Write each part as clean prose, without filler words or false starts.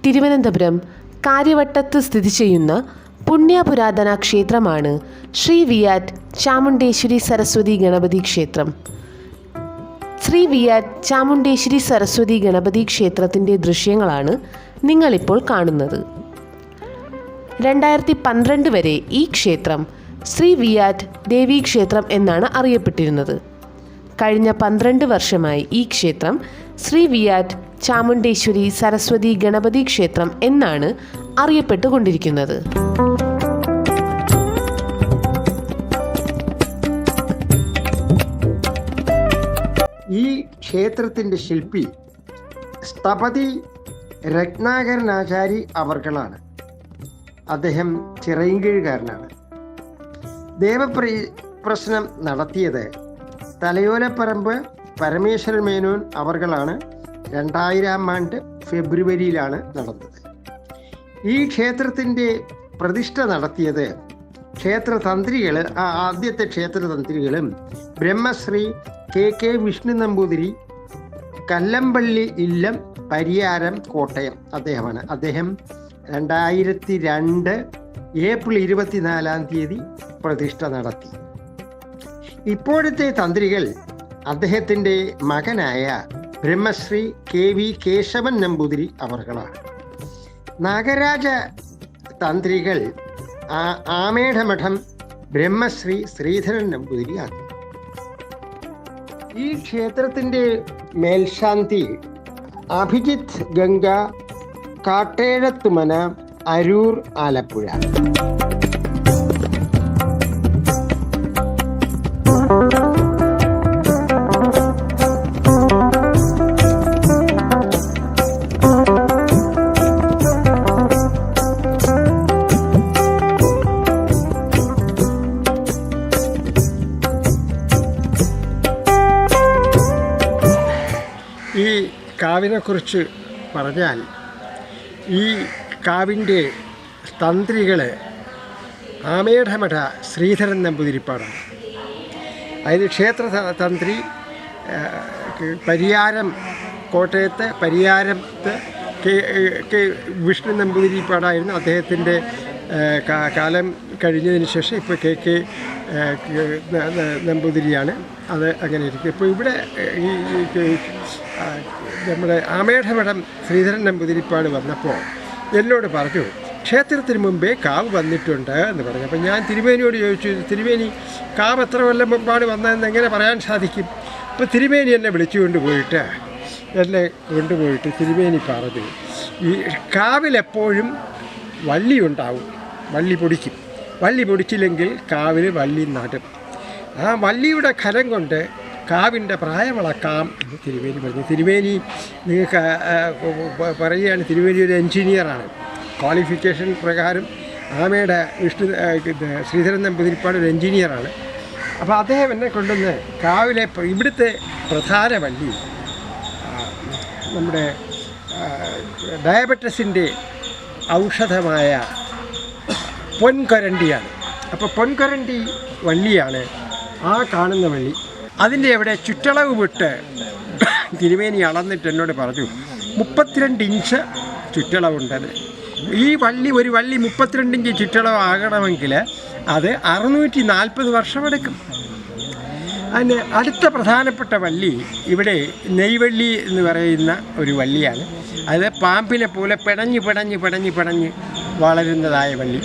തിരുവനന്തപുരം കാര്യവട്ടത്ത് സ്ഥിതി ചെയ്യുന്ന പുണ്യപുരാതന ക്ഷേത്രമാണ് ശ്രീ വിയാറ്റ് ചാമുണ്ടേശ്വരി സരസ്വതി ഗണപതി ക്ഷേത്രം. ശ്രീ വിയാറ്റ് ചാമുണ്ടേശ്വരി സരസ്വതി ഗണപതി ക്ഷേത്രത്തിൻ്റെ ദൃശ്യങ്ങളാണ് നിങ്ങളിപ്പോൾ കാണുന്നത്. 2012 വരെ ഈ ക്ഷേത്രം ശ്രീ വിയാറ്റ് ദേവീ ക്ഷേത്രം എന്നാണ് അറിയപ്പെട്ടിരുന്നത്. കഴിഞ്ഞ 12 വർഷമായി ഈ ക്ഷേത്രം ശ്രീ വിയാറ്റ് ചാമുണ്ടേശ്വരി സരസ്വതി ഗണപതി ക്ഷേത്രം എന്നാണ് അറിയപ്പെട്ടുകൊണ്ടിരിക്കുന്നത്. ഈ ക്ഷേത്രത്തിൻ്റെ ശില്പി സ്ഥപതി രത്നാകരനാചാരി അവർകളാണ്. അദ്ദേഹം ചിറയിൻകീഴുകാരനാണ്. ദേവപ്രശ്നം നടത്തിയത് തലയോലപ്പറമ്പ് പരമേശ്വരൻ മേനോൻ അവർകളാണ്. 2000 ആണ്ട് ഫെബ്രുവരിയിലാണ് നടന്നത്. ഈ ക്ഷേത്രത്തിൻ്റെ പ്രതിഷ്ഠ നടത്തിയത് ക്ഷേത്രതന്ത്രികൾ, ആദ്യത്തെ ക്ഷേത്രതന്ത്രികളും ബ്രഹ്മശ്രീ കെ വിഷ്ണു നമ്പൂതിരി, കല്ലമ്പള്ളി ഇല്ലം, പരിയാരം, കോട്ടയം അദ്ദേഹമാണ്. അദ്ദേഹം 2002 ഏപ്രിൽ 24 പ്രതിഷ്ഠ നടത്തി. ഇപ്പോഴത്തെ തന്ത്രികൾ അദ്ദേഹത്തിൻ്റെ മകനായ ബ്രഹ്മശ്രീ KV കേശവൻ നമ്പൂതിരി അവർകളാണ്. നാഗരാജ തന്ത്രികൾ ആമേഠമഠം ബ്രഹ്മശ്രീ ശ്രീധരൻ നമ്പൂതിരി ആക്കി. ഈ ക്ഷേത്രത്തിൻ്റെ മേൽശാന്തി അഭിജിത്ത് ഗംഗ, കാട്ടേഴത്തുമന, അരൂർ, ആലപ്പുഴ. ഈ കാവിനെക്കുറിച്ച് പറഞ്ഞാൽ ഈ കാവിൻ്റെ തന്ത്രികൾ ആമേഠമഠ ശ്രീധരൻ നമ്പൂതിരിപ്പാടാണ്. അതായത് ക്ഷേത്ര തന്ത്രി പരിയാരം, കോട്ടയത്ത് പരിയാരത്ത് കെ വിഷ്ണു നമ്പൂതിരിപ്പാടായിരുന്നു. അദ്ദേഹത്തിൻ്റെ കാലം കഴിഞ്ഞതിന് ശേഷം ഇപ്പോൾ കെ നമ്പൂതിരിയാണ്. അത് അങ്ങനെ ഇരിക്കും. ഇപ്പോൾ ഇവിടെ ഈ നമ്മുടെ ആമേഠമഠം ശ്രീധരൻ നമ്പൂതിരിപ്പാട് വന്നപ്പോൾ എന്നോട് പറഞ്ഞു, ക്ഷേത്രത്തിന് മുമ്പേ കാവ് വന്നിട്ടുണ്ട് എന്ന് പറഞ്ഞു. അപ്പോൾ ഞാൻ തിരുമേനിയോട് ചോദിച്ചു, തിരുമേനി കാവ് എത്ര കൊല്ലം മുമ്പാണ് വന്നതെന്ന് എങ്ങനെ പറയാൻ സാധിക്കും? അപ്പോൾ തിരുമേനി എന്നെ കൊണ്ടുപോയിട്ട് തിരുമേനി പറഞ്ഞു, ഈ കാവിലെപ്പോഴും വള്ളി ഉണ്ടാവും, വള്ളി പൊടിക്കും. വള്ളി പൊടിച്ചില്ലെങ്കിൽ കാവിൽ വള്ളി നടും. ആ വള്ളിയുടെ ഖരം കൊണ്ട് കാവിൻ്റെ പ്രായം അളക്കാം എന്ന് തിരുമേനി പറഞ്ഞു. തിരുമേനി നിങ്ങൾക്ക് പറയുകയാണ്, തിരുമേനി ഒരു എൻജിനീയറാണ്. ക്വാളിഫിക്കേഷൻ പ്രകാരം ആമയുടെ ശ്രീധരൻ നമ്പൂതിരിപ്പാട് ഒരു എൻജിനീയറാണ്. അപ്പോൾ അദ്ദേഹം എന്നെ കൊണ്ടുവന്ന് കാവിലെ ഇവിടുത്തെ പ്രധാന വള്ളി നമ്മുടെ ഡയബറ്റസിൻ്റെ ഔഷധമായ പൊൻകൊരണ്ടിയാണ്. അപ്പോൾ പൊൻകൊരണ്ടി വള്ളിയാണ് ആ കാണുന്ന വള്ളി. അതിൻ്റെ അവിടെ ചുറ്റളവ് വിട്ട് തിരുമേനി അളന്നിട്ട് എന്നോട് പറഞ്ഞു, 32 ഇഞ്ച് ചുറ്റളവുണ്ടത്. ഈ ഒരു വള്ളി 32 ഇഞ്ച് ചുറ്റളവ് ആകണമെങ്കിൽ അത് 640 വർഷമെടുക്കും. അതിന് അടുത്ത പ്രധാനപ്പെട്ട വള്ളി ഇവിടെ നെയ്വള്ളി എന്ന് പറയുന്ന ഒരു വള്ളിയാണ്. അത് പാമ്പിനെ പോലെ പിടഞ്ഞ് വളരുന്നതായ വള്ളി.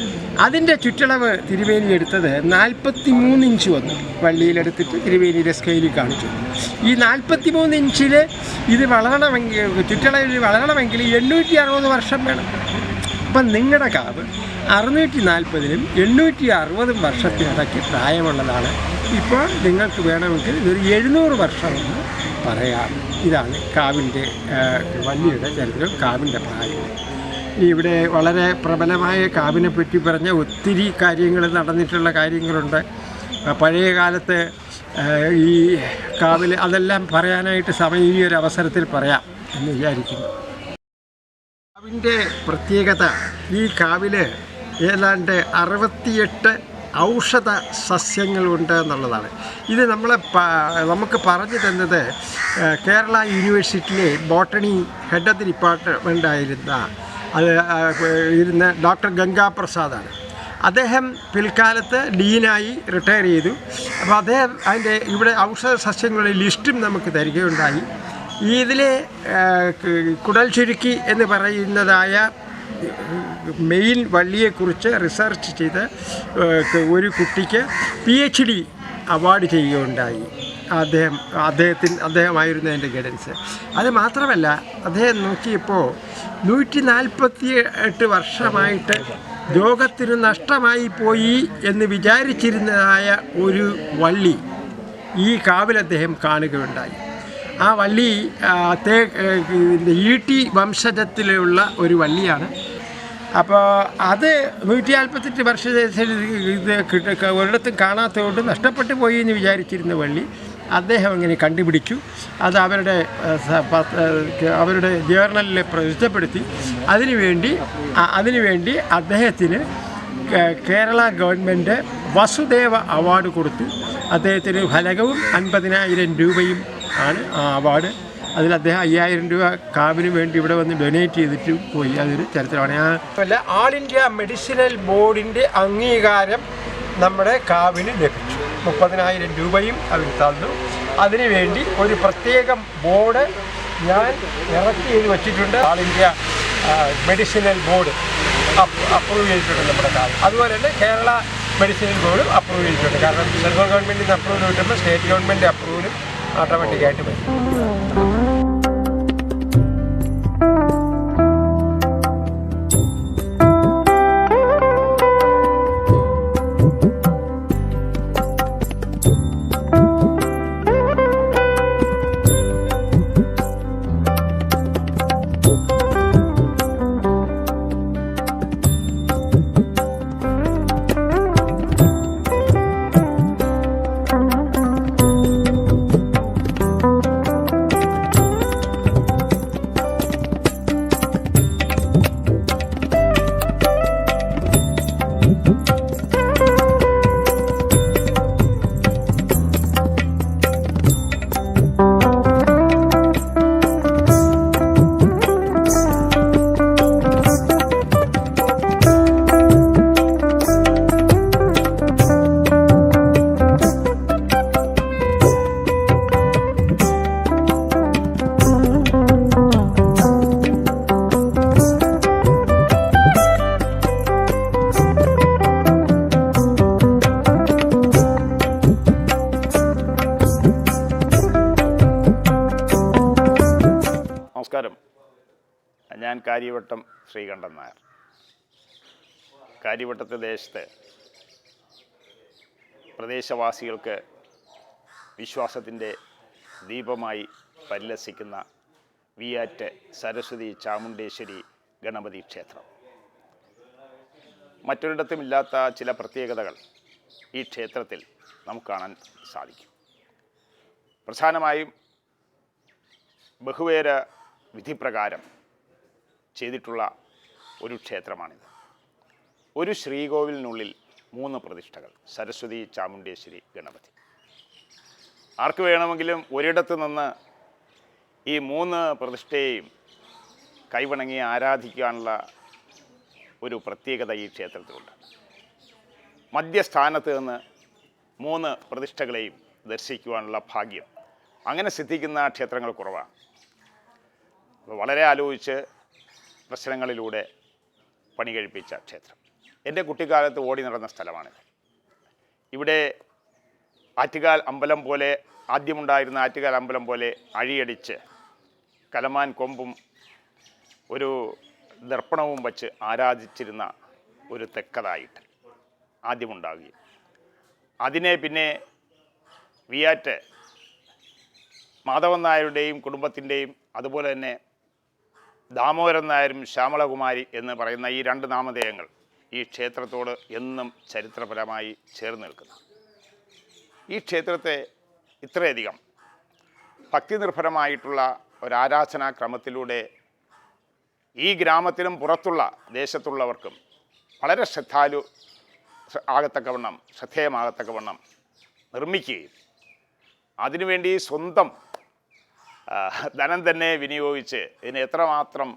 അതിൻ്റെ ചുറ്റളവ് തിരുവേനി എടുത്തത് 43 ഇഞ്ച് വന്നു. വള്ളിയിലെടുത്തിട്ട് തിരുവേനിയുടെ സ്കെയിലിൽ കാണിച്ചു. ഈ 43 ഇഞ്ചിൽ ഇത് ചുറ്റളവിൽ വളരണമെങ്കിൽ 860 വർഷം വേണം. അപ്പം നിങ്ങളുടെ കാവ് 640 860 വർഷത്തിനിടയ്ക്ക് പ്രായമുള്ളതാണ്. ഇപ്പോൾ നിങ്ങൾക്ക് വേണമെങ്കിൽ ഇതൊരു 700 വർഷമെന്ന് പറയാം. ഇതാണ് കാവിൻ്റെ വള്ളിയുടെ ചരിത്രം, കാവിൻ്റെ പ്രായം. ഇവിടെ വളരെ പ്രബലമായ കാവിനെ പറ്റി പറഞ്ഞ ഒത്തിരി കാര്യങ്ങൾ നടന്നിട്ടുള്ള കാര്യങ്ങളുണ്ട്. പഴയ കാലത്ത് ഈ കാവിൽ അതെല്ലാം പറയാനായിട്ട് സമയം ഈ ഒരു അവസരത്തിൽ പറയാം എന്ന് വിചാരിക്കുന്നു. കാവിൻ്റെ പ്രത്യേകത, ഈ കാവിൽ ഏതാണ്ട് 68 ഔഷധ സസ്യങ്ങളുണ്ട് എന്നുള്ളതാണ്. ഇത് നമുക്ക് പറഞ്ഞു തന്നത് കേരള യൂണിവേഴ്സിറ്റിയിലെ botany head of the department ആയിരുന്ന അത് ഇരുന്ന ഡോക്ടർ ഗംഗാപ്രസാദാണ്. അദ്ദേഹം പിൽക്കാലത്ത് ഡീനായി റിട്ടയർ ചെയ്തു. അപ്പോൾ അദ്ദേഹം അതിൻ്റെ ഇവിടെ ഔഷധ സസ്യങ്ങളുടെ ലിസ്റ്റും നമുക്ക് തരികയുണ്ടായി. ഇതിലെ കുടൽ ചുരുക്കി എന്ന് പറയുന്നതായ മെയിൻ വള്ളിയെക്കുറിച്ച് റിസർച്ച് ചെയ്ത് ഒരു കുട്ടിക്ക് PhD അവാർഡ് ചെയ്യുകയുണ്ടായി. അദ്ദേഹമായിരുന്നു എൻ്റെ ഗൈഡൻസ്. അത് മാത്രമല്ല, അദ്ദേഹം നോക്കിയപ്പോൾ 148 വർഷമായിട്ട് ലോകത്തിന് നഷ്ടമായി പോയി എന്ന് വിചാരിച്ചിരുന്നതായ ഒരു വള്ളി ഈ കാവിൽ അദ്ദേഹം കാണുകയുണ്ടായി. ആ വള്ളി ഈട്ടി വംശജത്തിലുള്ള ഒരു വള്ളിയാണ്. അപ്പോൾ അത് 148 വർഷത്തിൽ ഇത് ഒരിടത്തും കാണാത്തതുകൊണ്ട് നഷ്ടപ്പെട്ടു പോയി എന്ന് വിചാരിച്ചിരുന്ന വള്ളി അദ്ദേഹം ഇങ്ങനെ കണ്ടുപിടിച്ചു. അത് അവരുടെ ജേർണലിൽ പ്രസിദ്ധപ്പെടുത്തി. അതിനുവേണ്ടി അദ്ദേഹത്തിന് കേരള ഗവൺമെൻറ് വസുദേവ അവാർഡ് കൊടുത്തു. അദ്ദേഹത്തിന് ഫലകവും 50,000 രൂപയും ആണ് ആ അവാർഡ്. അതിൽ അദ്ദേഹം 5,000 രൂപ കാവിന് വേണ്ടി ഇവിടെ വന്ന് ഡൊനേറ്റ് ചെയ്തിട്ട് പോയി. അതൊരു ചരിത്രമാണ്. അതുപോലെ ആൾ ഇന്ത്യ മെഡിസിനൽ ബോർഡിൻ്റെ അംഗീകാരം നമ്മുടെ കാവിന് ലഭിച്ചു. 30,000 രൂപയും അവർ തന്നു. അതിനുവേണ്ടി ഒരു പ്രത്യേകം ബോർഡ് ഞാൻ ഇറക്കി ചെയ്ത് വച്ചിട്ടുണ്ട്. ആൾ ഇന്ത്യ മെഡിസിനൽ ബോർഡ് അപ്രൂവ് ചെയ്തിട്ടുണ്ട് നമ്മുടെ കാവ്. അതുപോലെ തന്നെ കേരള മെഡിസിനൽ ബോർഡും അപ്രൂവ് ചെയ്തിട്ടുണ്ട്. കാരണം സെൻട്രൽ ഗവൺമെൻറ്റിൽ നിന്ന് അപ്രൂവൽ കിട്ടുമ്പോൾ സ്റ്റേറ്റ് ഗവൺമെൻറ് അപ്രൂവലും ഓട്ടോമാറ്റിക്കായിട്ട് വരും. നമസ്കാരം. ഞാൻ കാര്യവട്ടം ശ്രീകണ്ഠൻ നായർ. കാര്യവട്ടത്തെ ദേശത്ത് പ്രദേശവാസികൾക്ക് വിശ്വാസത്തിൻ്റെ ദീപമായി പരിലസിക്കുന്ന വിയാറ്റ് സരസ്വതി ചാമുണ്ടേശ്വരി ഗണപതി ക്ഷേത്രം. മറ്റൊരിടത്തുമില്ലാത്ത ചില പ്രത്യേകതകൾ ഈ ക്ഷേത്രത്തിൽ നമുക്ക് കാണാൻ സാധിക്കും. പ്രധാനമായും ബഹുവേര വിധിപ്രകാരം ചെയ്തിട്ടുള്ള ഒരു ക്ഷേത്രമാണിത്. ഒരു ശ്രീകോവിലിനുള്ളിൽ 3 പ്രതിഷ്ഠകൾ, സരസ്വതി ചാമുണ്ടേശ്വരി ഗണപതി. ആർക്ക് വേണമെങ്കിലും ഒരിടത്ത് നിന്ന് ഈ 3 പ്രതിഷ്ഠയെയും കൈവണങ്ങി ആരാധിക്കാനുള്ള ഒരു പ്രത്യേകത ഈ ക്ഷേത്രത്തിലുണ്ട്. മധ്യസ്ഥാനത്ത് നിന്ന് 3 പ്രതിഷ്ഠകളെയും ദർശിക്കുവാനുള്ള ഭാഗ്യം അങ്ങനെ സിദ്ധിക്കുന്ന ക്ഷേത്രങ്ങൾ കുറവാണ്. വളരെ ആലോചിച്ച് പ്രശ്നങ്ങളിലൂടെ പണി കഴിപ്പിച്ച ക്ഷേത്രം. എൻ്റെ കുട്ടിക്കാലത്ത് ഓടി നടന്ന സ്ഥലമാണിത്. ഇവിടെ ആറ്റുകാൽ അമ്പലം പോലെ, ആദ്യമുണ്ടായിരുന്ന ആറ്റുകാൽ അമ്പലം പോലെ അഴിയടിച്ച് കലമാൻ കൊമ്പും ഒരു ദർപ്പണവും വച്ച് ആരാധിച്ചിരുന്ന ഒരു തെക്കതായിട്ട് ആദ്യമുണ്ടാകുകയും അതിനെ പിന്നെ വിയാറ്റ് മാധവൻ നായരുടെയും കുടുംബത്തിൻ്റെയും അതുപോലെ തന്നെ ദാമോദരൻ നായരും ശ്യാമളകുമാരി എന്ന് പറയുന്ന ഈ 2 നാമധേയങ്ങൾ ഈ ക്ഷേത്രത്തോട് എന്നും ചരിത്രപരമായി ചേർന്ന് നിൽക്കുന്നു. ഈ ക്ഷേത്രത്തെ ഇത്രയധികം ഭക്തിനിർഭരമായിട്ടുള്ള ഒരാരാധനാക്രമത്തിലൂടെ ഈ ഗ്രാമത്തിലും പുറത്തുള്ള ദേശത്തുള്ളവർക്കും വളരെ ശ്രദ്ധേയമാകത്തക്കവണ്ണം നിർമ്മിക്കുകയും അതിനുവേണ്ടി സ്വന്തം ധനം തന്നെ വിനിയോഗിച്ച് ഇതിന് എത്രമാത്രം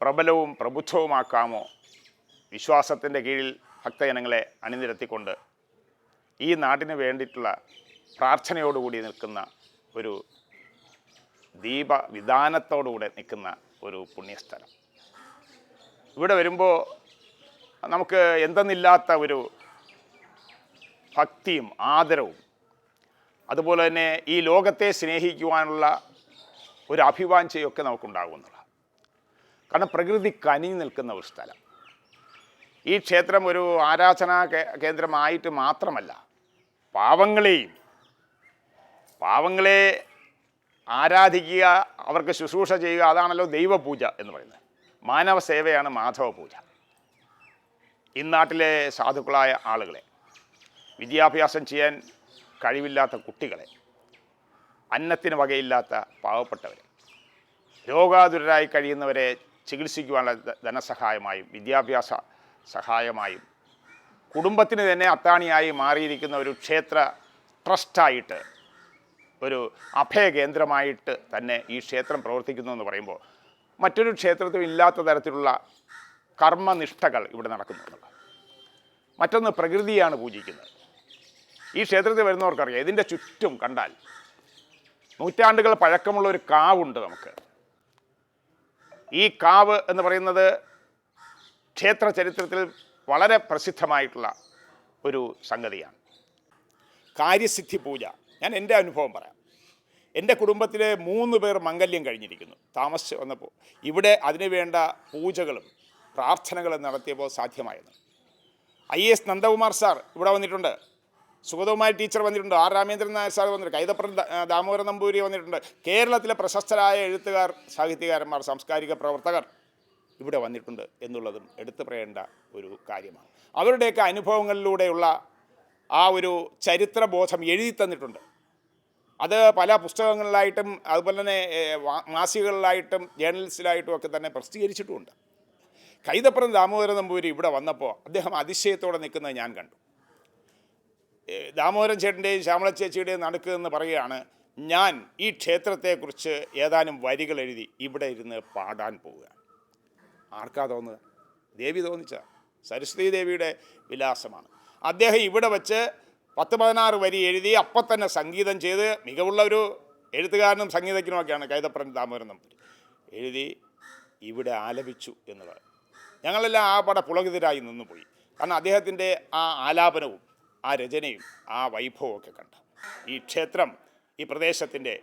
പ്രബലവും പ്രബുദ്ധവുമാക്കാമോ? വിശ്വാസത്തിൻ്റെ കീഴിൽ ഭക്തജനങ്ങളെ അണിനിരത്തിക്കൊണ്ട് ഈ നാടിന് വേണ്ടിയിട്ടുള്ള പ്രാർത്ഥനയോടുകൂടി നിൽക്കുന്ന ഒരു ദീപവിധാനത്തോടുകൂടെ നിൽക്കുന്ന ഒരു പുണ്യസ്ഥലം. ഇവിടെ വരുമ്പോൾ നമുക്ക് എന്തെന്നില്ലാത്ത ഒരു ഭക്തിയും ആദരവും, അതുപോലെ തന്നെ ഈ ലോകത്തെ സ്നേഹിക്കുവാനുള്ള ഒരു അഭിവാഞ്ചയൊക്കെ നമുക്കുണ്ടാകുമെന്നുള്ളതാണ്. കാരണം പ്രകൃതി കനിഞ്ഞു നിൽക്കുന്ന ഒരു സ്ഥലം. ഈ ക്ഷേത്രം ഒരു ആരാധനാ കേന്ദ്രമായിട്ട് മാത്രമല്ല, പാവങ്ങളെ ആരാധിക്കുക, അവർക്ക് ശുശ്രൂഷ ചെയ്യുക, അതാണല്ലോ ദൈവപൂജ എന്ന് പറയുന്നത്. മാനവ സേവയാണ് മാധവ പൂജ. ഇന്നാട്ടിലെ സാധുക്കളായ ആളുകളെ, വിദ്യാഭ്യാസം ചെയ്യാൻ കഴിവില്ലാത്ത കുട്ടികളെ, അന്നത്തിന് വകയില്ലാത്ത പാവപ്പെട്ടവരെ, രോഗാതുരരായി കഴിയുന്നവരെ ചികിത്സിക്കുവാനുള്ള ധനസഹായമായും വിദ്യാഭ്യാസ സഹായമായും കുടുംബത്തിന് തന്നെ അത്താണിയായി മാറിയിരിക്കുന്ന ഒരു ക്ഷേത്ര ട്രസ്റ്റായിട്ട്, ഒരു അഭയകേന്ദ്രമായിട്ട് തന്നെ ഈ ക്ഷേത്രം പ്രവർത്തിക്കുന്നു എന്ന് പറയുമ്പോൾ മറ്റൊരു ക്ഷേത്രത്തിലും ഇല്ലാത്ത തരത്തിലുള്ള കർമ്മനിഷ്ഠകൾ ഇവിടെ നടക്കുന്നുണ്ട്. മറ്റൊന്ന്, പ്രകൃതിയാണ് പൂജിക്കുന്നത്. ഈ ക്ഷേത്രത്തിൽ വരുന്നവർക്കറിയാം, ഇതിൻ്റെ ചുറ്റും കണ്ടാൽ നൂറ്റാണ്ടുകൾ പഴക്കമുള്ള ഒരു കാവുണ്ട് നമുക്ക്. ഈ കാവ് എന്ന് പറയുന്നത് ക്ഷേത്ര ചരിത്രത്തിൽ വളരെ പ്രസിദ്ധമായിട്ടുള്ള ഒരു സംഗതിയാണ്. കാര്യസിദ്ധി പൂജ. ഞാൻ എൻ്റെ അനുഭവം പറയാം. എൻ്റെ കുടുംബത്തിലെ 3 പേർ മംഗല്യം കഴിഞ്ഞിരിക്കുന്നു. താമസിച്ച് വന്നപ്പോൾ ഇവിടെ അതിനുവേണ്ട പൂജകളും പ്രാർത്ഥനകളും നടത്തിയപ്പോൾ സാധ്യമായത്. IAS നന്ദകുമാർ സാർ ഇവിടെ വന്നിട്ടുണ്ട്, സുഗതകുമാരി ടീച്ചർ വന്നിട്ടുണ്ട്, R രാമേന്ദ്രൻ നായർ സാർ വന്നിട്ടുണ്ട്, കൈതപ്രം ദാമോദരൻ നമ്പൂരി വന്നിട്ടുണ്ട്. കേരളത്തിലെ പ്രശസ്തരായ എഴുത്തുകാർ, സാഹിത്യകാരന്മാർ, സാംസ്കാരിക പ്രവർത്തകർ ഇവിടെ വന്നിട്ടുണ്ട് എന്നുള്ളതും എടുത്തു പറയേണ്ട ഒരു കാര്യമാണ്. അവരുടെയൊക്കെ അനുഭവങ്ങളിലൂടെയുള്ള ആ ഒരു ചരിത്രബോധം എഴുതി തന്നിട്ടുണ്ട്. അത് പല പുസ്തകങ്ങളിലായിട്ടും അതുപോലെ തന്നെ മാസികകളിലായിട്ടും ജേർണലിസ്റ്റിലായിട്ടും ഒക്കെ തന്നെ പ്രസിദ്ധീകരിച്ചിട്ടുമുണ്ട്. കൈതപ്രം ദാമോദരൻ നമ്പൂരി ഇവിടെ വന്നപ്പോൾ അദ്ദേഹം അതിശയത്തോടെ നിൽക്കുന്നത് ഞാൻ കണ്ടു. ദാമോദരൻ ചേട്ടൻ്റെയും ശ്യാമള ചേച്ചിയുടെയും നടുക്ക് എന്ന് പറയുകയാണ്, ഞാൻ ഈ ക്ഷേത്രത്തെക്കുറിച്ച് ഏതാനും വരികൾ എഴുതി ഇവിടെ ഇരുന്ന് പാടാൻ പോവുകയാണ്. ആർക്കാ തോന്നുക? ദേവി തോന്നിച്ച സരസ്വതി ദേവിയുടെ വിലാസമാണ്. അദ്ദേഹം ഇവിടെ വച്ച് 10-16 വരി എഴുതി അപ്പം തന്നെ സംഗീതം ചെയ്ത്, മികവുള്ള ഒരു എഴുത്തുകാരനും സംഗീതജ്ഞനുമൊക്കെയാണ് കൈതപ്രം ദാമോദരൻ നമ്പൂരി, എഴുതി ഇവിടെ ആലപിച്ചു എന്നുള്ളത്. ഞങ്ങളെല്ലാം ആ പട പുളകിതരായി നിന്നുപോയി. കാരണം അദ്ദേഹത്തിൻ്റെ ആ ആലാപനവും ആ രചനയും ആ വൈഭവവും ഒക്കെ കണ്ട്. ഈ ക്ഷേത്രം ഈ പ്രദേശത്തിൻ്റെ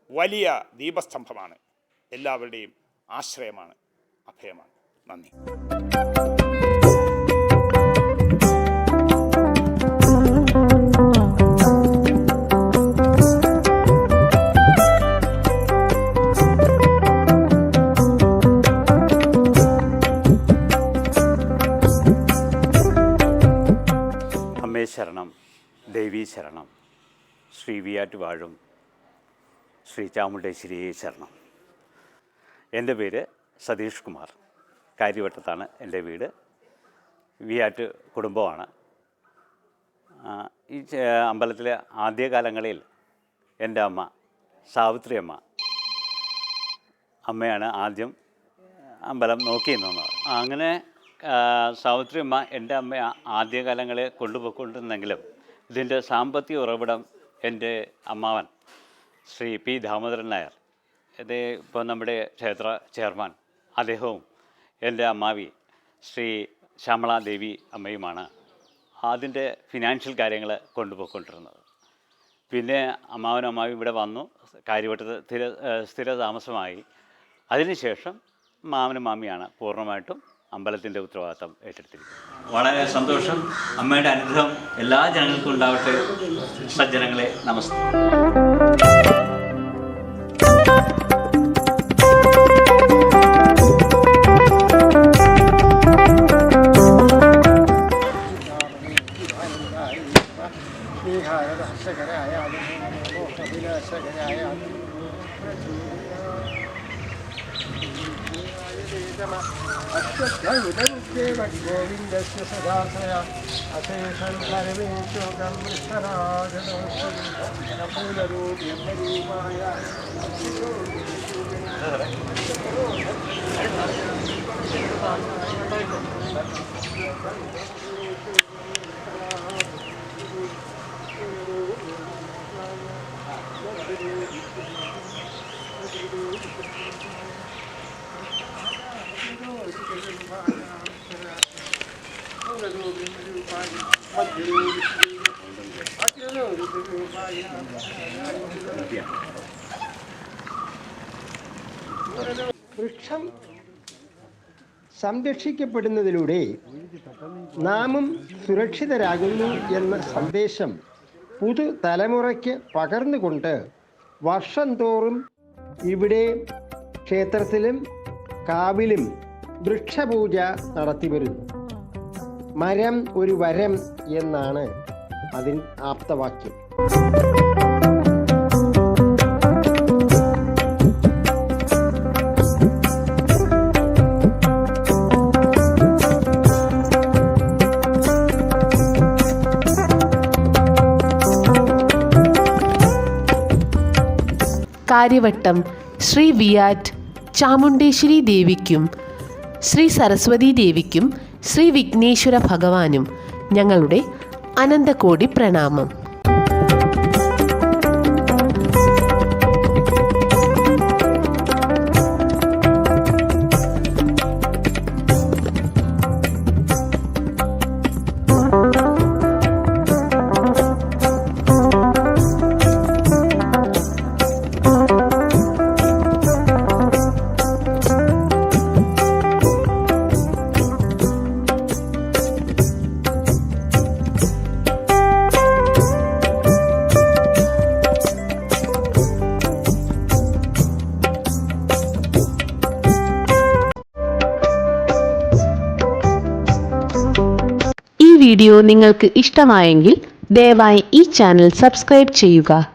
വലിയ ദീപസ്തംഭമാണ്, എല്ലാവരുടെയും ആശ്രയമാണ്, അഭയമാണ്. നന്ദി. അമ്മേ ശരണം, ദേവീ ശരണം, ശ്രീ വിയാറ്റ് വാഴും ശ്രീ ചാമുണ്ടേശ്വരിയെ ശരണം. എൻ്റെ പേര് സതീഷ് കുമാർ. കാര്യവട്ടത്താണ് എൻ്റെ വീട്. വിയാറ്റ് കുടുംബമാണ്. ഈ അമ്പലത്തിലെ ആദ്യകാലങ്ങളിൽ എൻ്റെ അമ്മ സാവിത്രി അമ്മയാണ് ആദ്യം അമ്പലം നോക്കിയിരുന്നത്. അങ്ങനെ സാവിത്രി അമ്മ എൻ്റെ അമ്മ ആദ്യകാലങ്ങളിൽ കൊണ്ടുപോയിക്കൊണ്ടിരുന്നെങ്കിലും ഇതിൻ്റെ സാമ്പത്തിക ഉറവിടം എൻ്റെ അമ്മാവൻ ശ്രീ P. ദാമോദരൻ നായർ, ഇത് ഇപ്പോൾ നമ്മുടെ ക്ഷേത്ര ചെയർമാൻ, അദ്ദേഹവും എൻ്റെ അമ്മാവി ശ്രീ ശ്യാമള ദേവി അമ്മയുമാണ് അതിൻ്റെ ഫിനാൻഷ്യൽ കാര്യങ്ങൾ കൊണ്ടുപോയിക്കൊണ്ടിരുന്നത്. പിന്നെ അമ്മാവനും അമ്മാവി ഇവിടെ വന്നു, കാര്യവട്ടത്ത് സ്ഥിര താമസമായി. അതിനുശേഷം മാമനും മാമിയാണ് പൂർണ്ണമായിട്ടും അമ്പലത്തിൻ്റെ ഉത്തരവാദിത്തം ഏറ്റെടുത്തിരിക്കുന്നത്. വളരെ സന്തോഷം. അമ്മയുടെ അനുഗ്രഹം എല്ലാ ജനങ്ങൾക്കും ഉണ്ടാവട്ടെ. സജ്ജനങ്ങളെ നമസ്തേ. ഗോവിന്ദസ്യ സദാശയ അശേഷം പരമേശ്വരം വൃഷരാജനൂപൂലരൂപമായ വൃക്ഷം സംരക്ഷിക്കപ്പെടുന്നതിലൂടെ നാമും സുരക്ഷിതരാകുന്നു എന്ന സന്ദേശം പുതുതലമുറയ്ക്ക് പകർന്നുകൊണ്ട് വർഷം തോറും ഇവിടെ ക്ഷേത്രത്തിലും കാവിലും വൃക്ഷപൂജ നടത്തിവരുന്നു. മരം ഒരു വരം എന്നാണ് അതിൻ ആപ്തവാക്യം. കാര്യവട്ടം ശ്രീ വിയാറ്റ് ചാമുണ്ടേശ്വരി ദേവിക്കും ശ്രീ സരസ്വതി ദേവിക്കും ശ്രീ വിഘ്നേശ്വര ഭഗവാനും ഞങ്ങളുടെ അനന്തകോടി പ്രണാമം. വീഡിയോ നിങ്ങൾക്ക് ഇഷ്ടമായെങ്കിൽ ദയവായി ഈ ചാനൽ സബ്സ്ക്രൈബ് ചെയ്യുക.